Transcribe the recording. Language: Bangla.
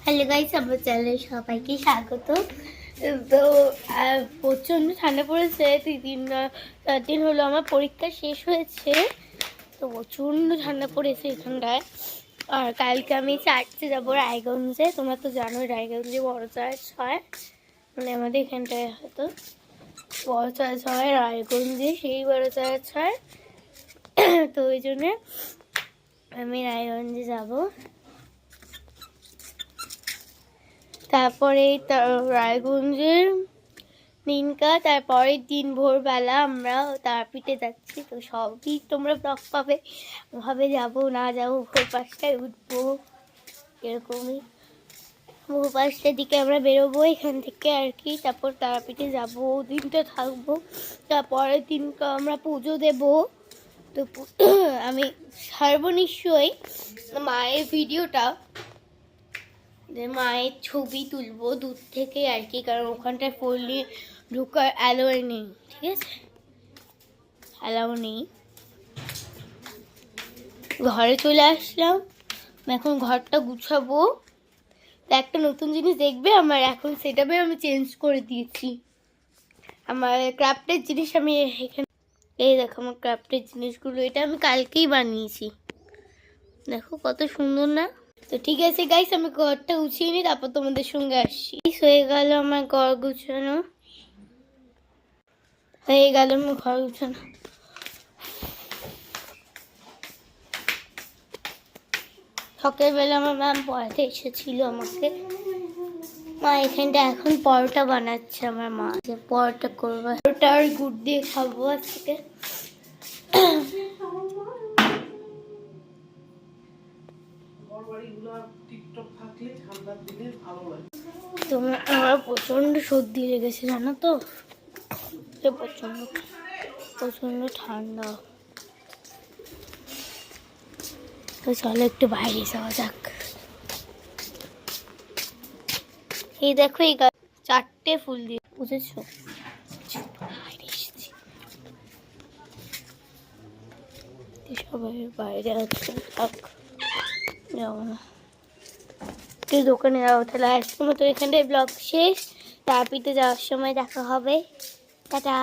হ্যালো গাইস, আমার চ্যানেলে সবাইকে স্বাগত। তো প্রচণ্ড ঠান্ডা পড়েছে। 3-4 দিন হলো আমার পরীক্ষা শেষ হয়েছে, তো প্রচণ্ড ঠান্ডা পড়েছে এখানটায়। আর কালকে আমি চার্চে যাবো রায়গঞ্জে। তোমরা তো জানো রায়গঞ্জে বড় চার্চ হয়, মানে আমাদের এখানটায় হয়তো বড় চার্চ হয় রায়গঞ্জে, সেই বড় চার্চ হয়। তো ওই জন্যে আমি রায়গঞ্জে যাবো। তারপরে রায়গঞ্জের দিনকা তারপরের দিন ভোরবেলা আমরা তারাপীঠে যাচ্ছি। তো সবই তোমরা ব্লগ পাবে, ভাবে যাবো না যাবো, ভোর 5টায় উঠবো, এরকমই ভোর 5টার দিকে আমরা বেরোবো এখান থেকে আর কি। তারপর তারাপীঠে যাবো, দিনটা থাকবো। তারপরের দিনকা আমরা পুজো দেবো। তো আমি ছাড়বো নিশ্চয়ই মায়ের ভিডিওটা, মায়ের ছবি তুলবো দূর থেকে আর কি, কারণ ওখানটায় ফোন নিয়ে ঢোকার অ্যালাউ নেই, ঠিক আছে, অ্যালাউ নেই। ঘরে চলে আসলাম, এখন ঘরটা গুছাবো। একটা নতুন জিনিস দেখবে আমার, এখন সেটাবে আমি চেঞ্জ করে দিয়েছি। আমার ক্রাফটের জিনিস আমি এখানে, এই দেখো আমার ক্রাফটের জিনিসগুলো, এটা আমি কালকেই বানিয়েছি, দেখো কত সুন্দর না। তো ঠিক আছে গাইস, আমি ঘরটা গুছিয়ে নিই, তারপর তোমাদের সঙ্গে আসছি। হয়ে গেল আমার ঘর গুছানো, হয়ে গেল আমার ঘর গুছানো। সকালবেলা আমার ম্যাম পড়াতে এসেছিল আমাকে। মা এখানটা এখন পরোটা বানাচ্ছে, আমার মা পরোটা করবো, পরোটা আর গুড় দিয়ে খাবো আজকে। তোমার আমার প্রচন্ড সর্দি লেগেছে জানো তো, প্রচন্ড প্রচন্ড ঠান্ডা। তো চলো একটু বাইরে যাওয়া যাক। এই দেখো এই 4টে ফুল দিয়ে, বুঝেছো, বাইরে এসেছি, সবাই বাইরে আছে, যাবো না, তুই দোকানে যাবো। তাহলে আজকের মতো এখানটায় ব্লগ শেষ, তারাপীঠে যাওয়ার সময় দেখা হবে, টাটা।